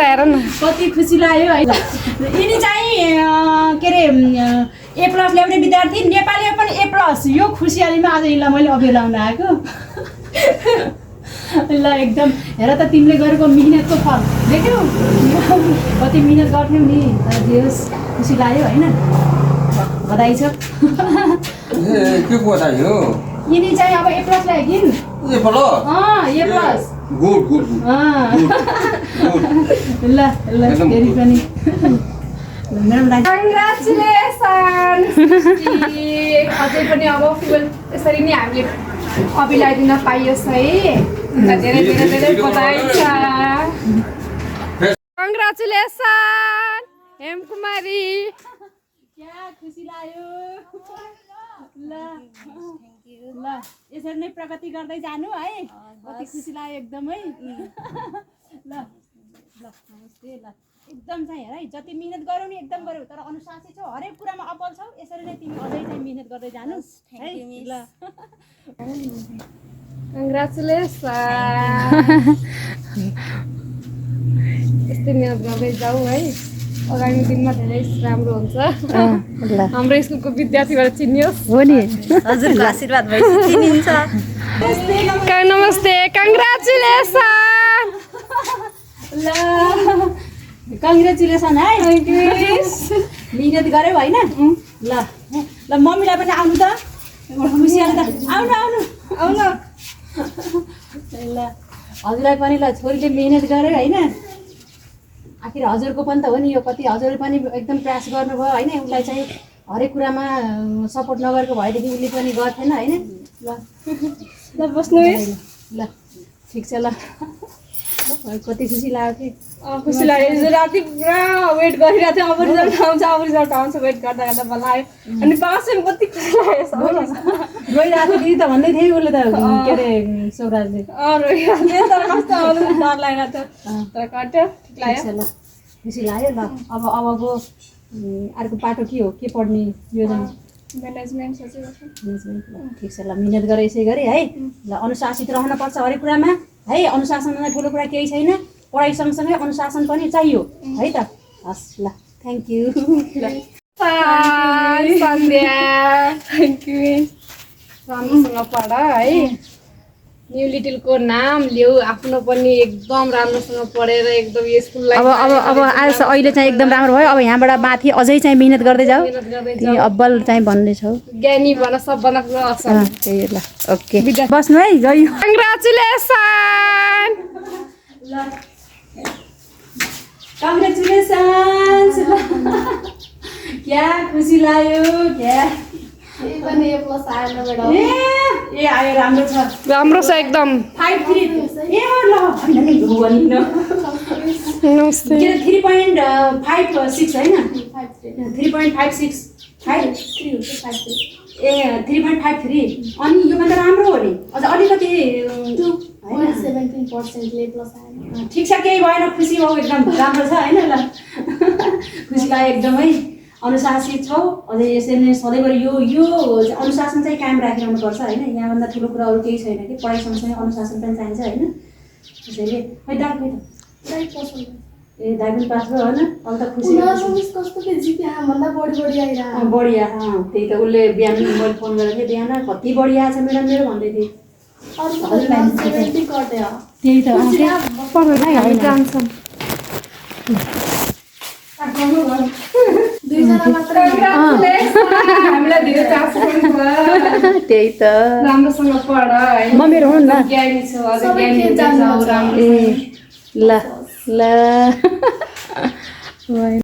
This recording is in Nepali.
हेर न कति खुसी लाग्यो है यिनी चाहिँ के अरे ए प्लस ल्याउने विद्यार्थी नेपालीमा पनि ए प्लस यो खुसियालीमा आज यिनलाई मैले अभिलाउन आएको ल एकदम हेर त तिमीले गरेको मिहिनेतको फल देख्यौ कति मिहिनेत गर्थ्यौ नि तर जे होस् खुसी लाग्यो होइन बधाई छ के बधाई हो यिनी चाहिँ अब ए प्लस ल्यायो कि ए प्लस ए प्लस गुड गुड ल ल फेरि पनि कङ्ग्रेचुलेसन अझै पनि अब फुल यसरी नै हामीले अभिलाइदिन पाइयोस् है धेरै धेरै धेरै बधाई छ कङ्ग्रेचुलेसन हेमकुमारी क्या खुसी लाग्यो ल ल यसरी नै प्रगति गर्दै जानु है कति खुसी लाग्यो एकदमै ल ल नमस्ते ल एकदम चाहिँ हेर है जति मिहिनेत गरौ नि एकदम गरौ तर अनुशासित छौ हरेक कुरामा अब्बल छौ यसरी नै तिमी अझै चाहिँ मिहिनेत गर्दै जानु है ल कङ्ग्रेचुलेसन यस्तै मिहिनेत गर्दै जाऊ है आगामी दिनमा धेरै राम्रो हुन्छ हाम्रो स्कुलको विद्यार्थीबाट चिनियोस् हो नि हजुरको आशीर्वाद भएपछि चिनिन्छ नमस्ते कङ्ग्रेचुलेसन ल कङ्ग्रेचुलेसन है मिहिनेत गऱ्यौ होइन ल ल मम्मीलाई पनि आउनु त खुसियाली त आउनु आउनु आउनु ल हजुरलाई पनि ल छोरीले मिहिनेत गऱ्यो होइन आखिर हजुरको पनि त हो नि यो कति हजुरले पनि एकदम प्रयास गर्नुभयो होइन उसलाई चाहिँ हरेक कुरामा सपोर्ट नगरेको भएदेखि उसले पनि गर्थेन होइन ल ल बस्नुहोस् ल ठिक छ ल कति खुसी लाग्यो खुसी लाग्यो राति पुरा वेट गरिरहेको थियो अब रिजल्ट आउँछ वेट गर्दा गर्दा बल्ल आयो अनि पास कति खुसी लाग्यो रोइरहेको थिएँ त भन्दै थिएँ उसले त के अरे सौराजले रोइरहेको थियो तर कस्तो आउँदैन डर लागिरहेको थियो तर कट्यो ठिक लाग्यो ल खुसी लाग्यो ल अबको अर्को बाटो के हो के पढ्ने योजना म्यानेजमेन्ट सोचिरहेको ठिक छ ल मिहिनेत गरेर यसै गरी है ल अनुशासित रहन पर्छ हरेक कुरामा है अनुशासनमा ठुलो कुरा केही छैन पढाइ सँगसँगै अनुशासन पनि चाहियो है त हस् ल thank you Sandhya thank you राम्रोसँग पढ है न्यु लिटिलको नाम ल्याऊ आफ्नो पनि एकदम राम्रोसँग पढेर एकदम यो स्कुललाई अब अहिले चाहिँ एकदम राम्रो भयो अब यहाँबाट माथि अझै चाहिँ मिहिनेत गर्दै जाऊ तिमी अब्बल चाहिँ भन्ने छौ ज्ञानी भन सबभन्दा ठुलो असल त्यही ल ओके बस्नु है गयो कङ्ग्रेचुलेसन ल कङ्ग्रेचुलेसन्स क्या खुसी लाग्यो क्या ए आयो राम्रो छ एकदम 5.3 ए ल नमस्ते 3.56 होइन 3.56 ए 3.53 अनि योभन्दा राम्रो हो नि अझ अलिकति 17% ठिक छ केही भएन खुसी भाउ एकदम राम्रो छ होइन ल खुसी लाग्यो एकदमै अनुशासित छौ अझै यसरी नै सधैँभरि यो अनुशासन चाहिँ कायम राखिरहनु पर्छ होइन यहाँभन्दा ठुलो कुरा अरू केही छैन कि पढाइ सँगसँगै अनुशासन पनि चाहिन्छ होइन त्यसैले खै दाइ खै त ए दाइ पनि पास भयो होइन अब त खुसी बढिया त्यही त उसले बिहान मैले फोन गरेको थिएँ बिहान कति बढी आएछ म्याडम मेरो भन्दै थिएँ त्यही त त्यही त राम्रोसँग पढ म मेरो हो नि ज्ञानी छौ अझ ज्ञानी जाऊ राम्रो ल